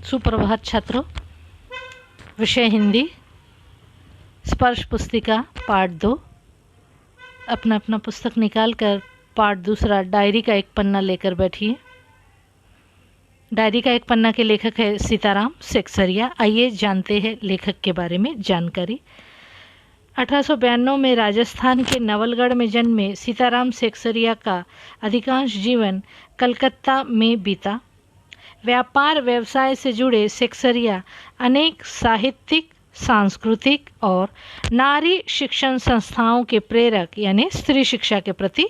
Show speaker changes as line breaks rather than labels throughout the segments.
सुप्रभात छात्रों। विषय हिंदी, स्पर्श पुस्तिका पाठ 2। अपना अपना पुस्तक निकाल कर पाठ दूसरा डायरी का एक पन्ना लेकर बैठिए। डायरी का एक पन्ना के लेखक है सीताराम सेक्सरिया। आइए जानते हैं लेखक के बारे में जानकारी। 1892 में राजस्थान के नवलगढ़ में जन्मे सीताराम सेक्सरिया का अधिकांश जीवन कलकत्ता में बीता। व्यापार व्यवसाय से जुड़े सेक्सरिया अनेक साहित्यिक, सांस्कृतिक और नारी शिक्षण संस्थाओं के प्रेरक यानी स्त्री शिक्षा के प्रति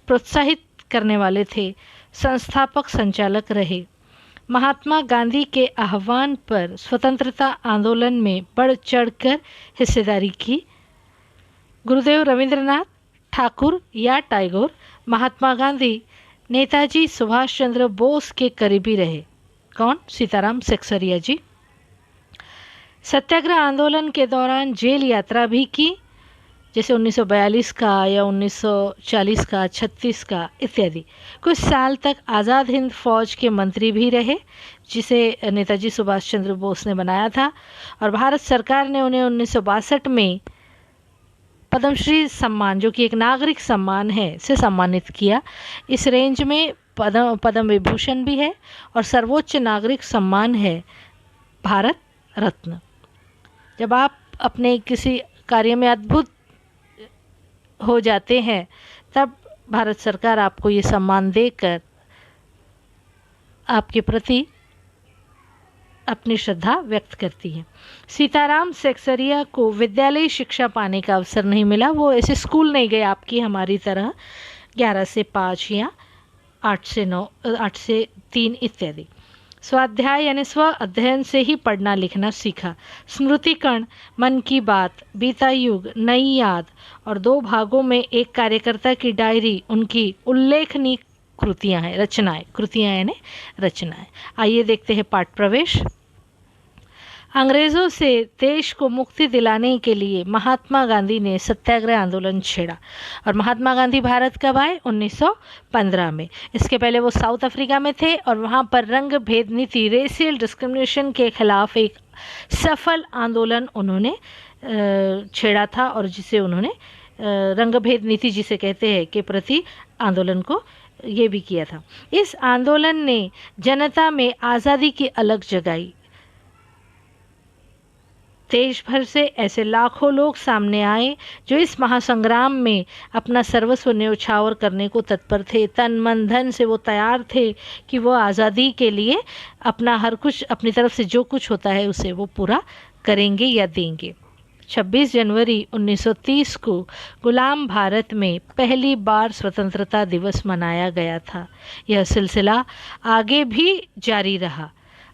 प्रोत्साहित करने वाले थे। संस्थापक संचालक रहे। महात्मा गांधी के आह्वान पर स्वतंत्रता आंदोलन में बढ़ चढ़कर हिस्सेदारी की। गुरुदेव रविंद्रनाथ ठाकुर या टैगोर, महात्मा गांधी, नेताजी सुभाष चंद्र बोस के करीबी रहे। कौन? सीताराम सेक्सरिया जी। सत्याग्रह आंदोलन के दौरान जेल यात्रा भी की, जैसे 1942 का या 1940 का, 36 का इत्यादि। कुछ साल तक आज़ाद हिंद फौज के मंत्री भी रहे, जिसे नेताजी सुभाष चंद्र बोस ने बनाया था। और भारत सरकार ने उन्हें 1962 में पद्मश्री सम्मान, जो कि एक नागरिक सम्मान है, से सम्मानित किया। इस रेंज में पद्म विभूषण भी है और सर्वोच्च नागरिक सम्मान है भारत रत्न। जब आप अपने किसी कार्य में अद्भुत हो जाते हैं, तब भारत सरकार आपको ये सम्मान देकर आपके प्रति अपनी श्रद्धा व्यक्त करती है। सीताराम सेक्सरिया को विद्यालयी शिक्षा पाने का अवसर नहीं मिला। वो ऐसे स्कूल नहीं गए आपकी हमारी तरह 11 से 5 या 8 से 9, 8 से 3 इत्यादि। स्वाध्याय यानी स्व अध्ययन से ही पढ़ना लिखना सीखा। स्मृतिकण, मन की बात, बीता युग, नई याद और 2 भागों में एक कार्यकर्ता की डायरी उनकी उल्लेखनीय कृतियां हैं, रचनाएं। कृतियां यानी रचनाएं। आइए देखते हैं पाठ प्रवेश। अंग्रेज़ों से देश को मुक्ति दिलाने के लिए महात्मा गांधी ने सत्याग्रह आंदोलन छेड़ा। और महात्मा गांधी भारत कब आए? 1915 में। इसके पहले वो साउथ अफ्रीका में थे और वहाँ पर रंग भेद नीति, रेशियल डिस्क्रिमिनेशन के खिलाफ एक सफल आंदोलन उन्होंने छेड़ा था, और जिसे उन्होंने रंग भेद नीति जिसे कहते हैं के प्रति आंदोलन को ये भी किया था। इस आंदोलन ने जनता में आज़ादी की अलग जगाई। देश भर से ऐसे लाखों लोग सामने आए जो इस महासंग्राम में अपना सर्वस्व न्यौछावर करने को तत्पर थे। तन मन धन से वो तैयार थे कि वो आज़ादी के लिए अपना हर कुछ, अपनी तरफ से जो कुछ होता है उसे वो पूरा करेंगे या देंगे। 26 जनवरी 1930 को गुलाम भारत में पहली बार स्वतंत्रता दिवस मनाया गया था। यह सिलसिला आगे भी जारी रहा।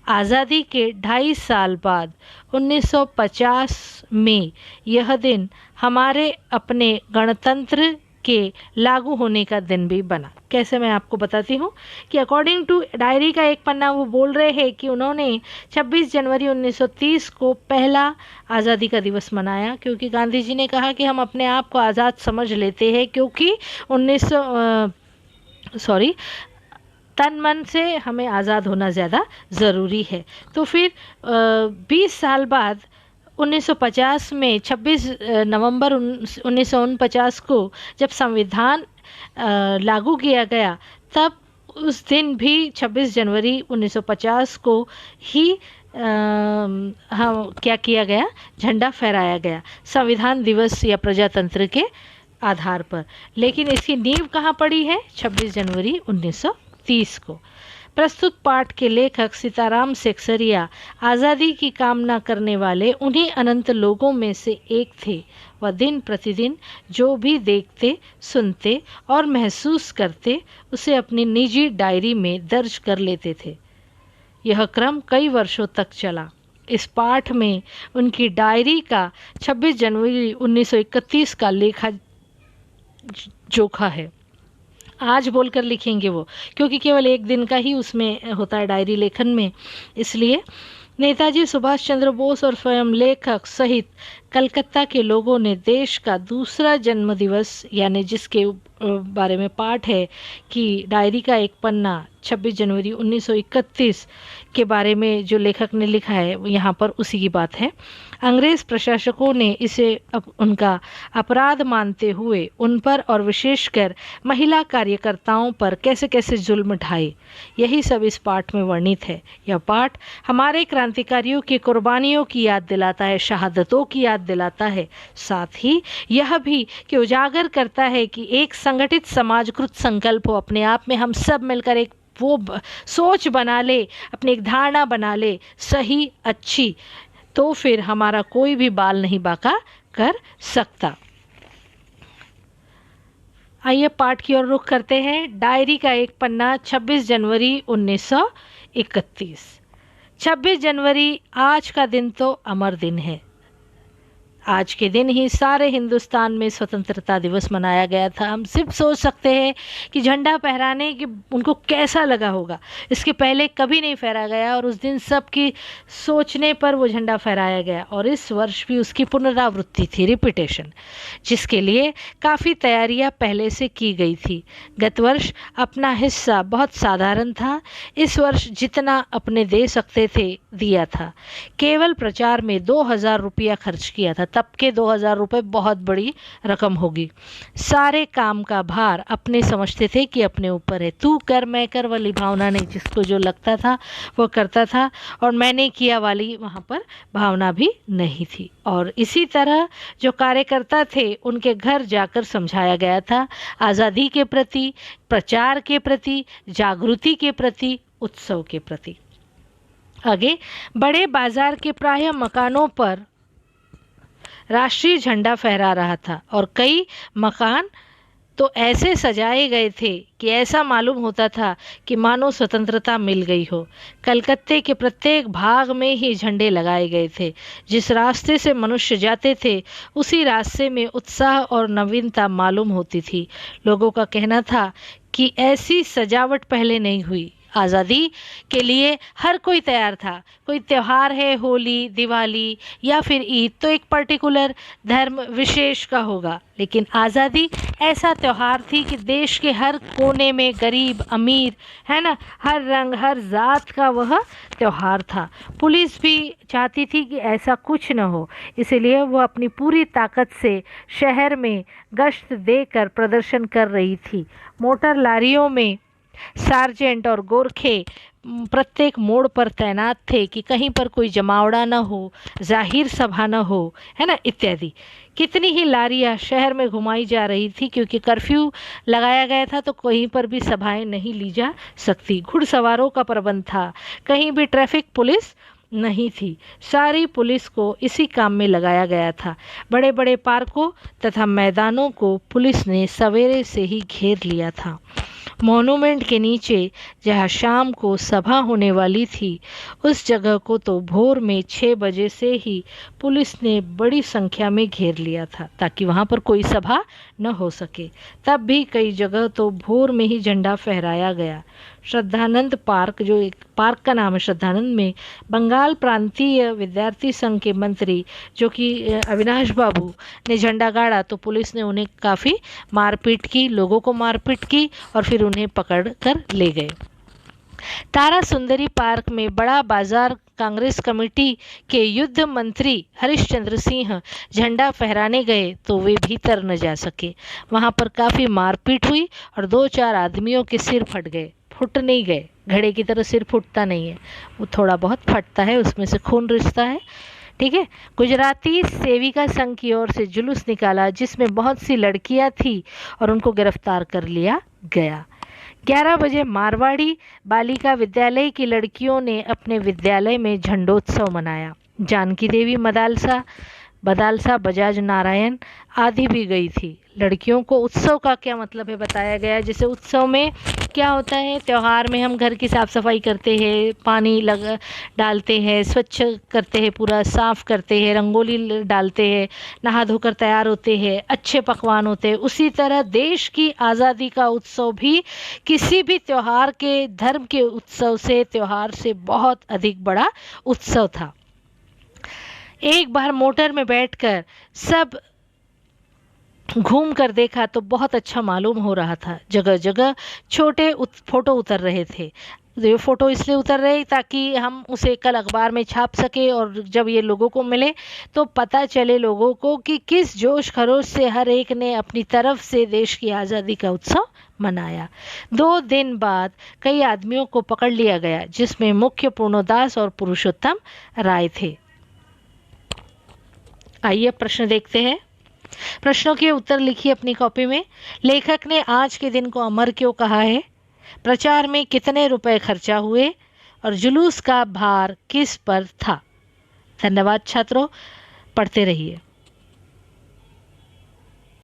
आज़ादी के 2.5 साल बाद 1950 में यह दिन हमारे अपने गणतंत्र के लागू होने का दिन भी बना। कैसे? मैं आपको बताती हूँ कि अकॉर्डिंग टू डायरी का एक पन्ना वो बोल रहे हैं कि उन्होंने 26 जनवरी 1930 को पहला आज़ादी का दिवस मनाया, क्योंकि गांधी जी ने कहा कि हम अपने आप को आज़ाद समझ लेते हैं, क्योंकि तन मन से हमें आज़ाद होना ज़्यादा ज़रूरी है। तो फिर 20 साल बाद 1950 में 26 नवंबर 1949 को जब संविधान लागू किया गया, तब उस दिन भी 26 जनवरी 1950 को ही क्या किया गया? झंडा फहराया गया संविधान दिवस या प्रजातंत्र के आधार पर। लेकिन इसकी नींव कहाँ पड़ी है? 26 जनवरी 1930 को। प्रस्तुत पाठ के लेखक सीताराम सेक्सरिया आज़ादी की कामना करने वाले उन्हीं अनंत लोगों में से एक थे। वह दिन प्रतिदिन जो भी देखते, सुनते और महसूस करते, उसे अपनी निजी डायरी में दर्ज कर लेते थे। यह क्रम कई वर्षों तक चला। इस पाठ में उनकी डायरी का 26 जनवरी 1931 का लेखा जोखा है। आज बोलकर लिखेंगे वो, क्योंकि केवल एक दिन का ही उसमें होता है डायरी लेखन में। इसलिए नेताजी सुभाष चंद्र बोस और स्वयं लेखक सहित कलकत्ता के लोगों ने देश का दूसरा जन्मदिवस, यानी जिसके बारे में पाठ है कि डायरी का एक पन्ना 26 जनवरी 1931 के बारे में जो लेखक ने लिखा है, यहाँ पर उसी की बात है। अंग्रेज़ प्रशासकों ने इसे उनका अपराध मानते हुए उन पर और विशेषकर महिला कार्यकर्ताओं पर कैसे कैसे जुल्म ढाए, यही सब इस पाठ में वर्णित है। यह पाठ हमारे क्रांतिकारियों की कुर्बानियों की याद दिलाता है, शहादतों की याद दिलाता है, साथ ही यह भी कि उजागर करता है कि एक संगठित समाजकृत संकल्प हो, अपने आप में हम सब मिलकर एक वो सोच बना ले, अपनी एक धारणा बना ले सही अच्छी, तो फिर हमारा कोई भी बाल नहीं बांका कर सकता। आइए पाठ की ओर रुख करते हैं। डायरी का एक पन्ना 26 जनवरी 1931। 26 जनवरी आज का दिन तो अमर दिन है। आज के दिन ही सारे हिंदुस्तान में स्वतंत्रता दिवस मनाया गया था। हम सिर्फ सोच सकते हैं कि झंडा फहराने की उनको कैसा लगा होगा, इसके पहले कभी नहीं फहराया गया और उस दिन सबकी सोचने पर वो झंडा फहराया गया और इस वर्ष भी उसकी पुनरावृत्ति थी, रिपीटेशन, जिसके लिए काफ़ी तैयारियां पहले से की गई थी। गत वर्ष अपना हिस्सा बहुत साधारण था, इस वर्ष जितना अपने दे सकते थे दिया था। केवल प्रचार में 2000 रुपया खर्च किया था, तब के 2000 रुपये बहुत बड़ी रकम होगी। सारे काम का भार अपने समझते थे कि अपने ऊपर है, तू कर मैं कर वाली भावना नहीं, जिसको जो लगता था वो करता था और मैंने किया वाली वहाँ पर भावना भी नहीं थी। और इसी तरह जो कार्यकर्ता थे उनके घर जाकर समझाया गया था आज़ादी के प्रति, प्रचार के प्रति, जागृति के प्रति, उत्सव के प्रति। आगे बड़े बाजार के प्राय मकानों पर राष्ट्रीय झंडा फहरा रहा था और कई मकान तो ऐसे सजाए गए थे कि ऐसा मालूम होता था कि मानो स्वतंत्रता मिल गई हो। कलकत्ते के प्रत्येक भाग में ही झंडे लगाए गए थे। जिस रास्ते से मनुष्य जाते थे उसी रास्ते में उत्साह और नवीनता मालूम होती थी। लोगों का कहना था कि ऐसी सजावट पहले नहीं हुई। आज़ादी के लिए हर कोई तैयार था। कोई त्यौहार है, होली, दिवाली या फिर ईद, तो एक पर्टिकुलर धर्म विशेष का होगा, लेकिन आज़ादी ऐसा त्यौहार थी कि देश के हर कोने में गरीब अमीर, है ना, हर रंग हर जात का वह त्यौहार था। पुलिस भी चाहती थी कि ऐसा कुछ न हो, इसलिए वह अपनी पूरी ताकत से शहर में गश्त देकर प्रदर्शन कर रही थी। मोटर लारियों में सार्जेंट और गोरखे प्रत्येक मोड़ पर तैनात थे कि कहीं पर कोई जमावड़ा न हो, जाहिर सभा न हो, है ना, इत्यादि। कितनी ही लारियां शहर में घुमाई जा रही थी क्योंकि कर्फ्यू लगाया गया था, तो कहीं पर भी सभाएं नहीं ली जा सकती। घुड़सवारों का प्रबंध था, कहीं भी ट्रैफिक पुलिस नहीं थी, सारी पुलिस को इसी काम में लगाया गया था। बड़े बड़े पार्कों तथा मैदानों को पुलिस ने सवेरे से ही घेर लिया था। मॉन्यूमेंट के नीचे जहाँ शाम को सभा होने वाली थी, उस जगह को तो भोर में 6 बजे से ही पुलिस ने बड़ी संख्या में घेर लिया था ताकि वहाँ पर कोई सभा न हो सके। तब भी कई जगह तो भोर में ही झंडा फहराया गया। श्रद्धानंद पार्क, जो एक पार्क का नाम है श्रद्धानंद, में बंगाल प्रांतीय विद्यार्थी संघ के मंत्री जो कि अविनाश बाबू ने झंडा गाड़ा, तो पुलिस ने उन्हें काफ़ी मारपीट की, लोगों को मारपीट की और फिर उन्हें पकड़ कर ले गए। तारा सुंदरी पार्क में बड़ा बाजार कांग्रेस कमेटी के युद्ध मंत्री हरिश्चंद्र सिंह झंडा फहराने गए तो वे भीतर न जा सके। वहां पर काफ़ी मारपीट हुई और 2-4 आदमियों के सिर फट गए। फुट नहीं गए, घड़े की तरह सिर फुटता नहीं है, वो थोड़ा बहुत फटता है, उसमें से खून रिसता है, ठीक है। गुजराती सेविका संघ की ओर से जुलूस निकाला जिसमें बहुत सी लड़कियां थी और उनको गिरफ्तार कर लिया गया। 11 बजे मारवाड़ी बालिका विद्यालय की लड़कियों ने अपने विद्यालय में झंडोत्सव मनाया। जानकी देवी बदालसा बजाज नारायण आदि भी गई थी। लड़कियों को उत्सव का क्या मतलब है बताया गया। जैसे उत्सव में क्या होता है, त्यौहार में हम घर की साफ़ सफाई करते हैं, पानी डालते हैं, स्वच्छ करते हैं, पूरा साफ़ करते हैं, रंगोली डालते हैं, नहा धोकर तैयार होते हैं, अच्छे पकवान होते हैं। उसी तरह देश की आज़ादी का उत्सव भी किसी भी त्यौहार के, धर्म के उत्सव से, त्यौहार से बहुत अधिक बड़ा उत्सव था। एक बार मोटर में बैठकर सब घूम कर देखा तो बहुत अच्छा मालूम हो रहा था। जगह जगह छोटे फोटो उतर रहे थे। ये फोटो इसलिए उतर रहे ताकि हम उसे कल अखबार में छाप सके, और जब ये लोगों को मिले तो पता चले लोगों को कि किस जोश खरोश से हर एक ने अपनी तरफ से देश की आज़ादी का उत्सव मनाया। 2 दिन बाद कई आदमियों को पकड़ लिया गया, जिसमें मुख्य पूर्णदास और पुरुषोत्तम राय थे। आइए प्रश्न देखते हैं। प्रश्नों के उत्तर लिखिए अपनी कॉपी में। लेखक ने आज के दिन को अमर क्यों कहा है? प्रचार में कितने रुपए खर्चा हुए? और जुलूस का भार किस पर था? धन्यवाद छात्रों, पढ़ते रहिए।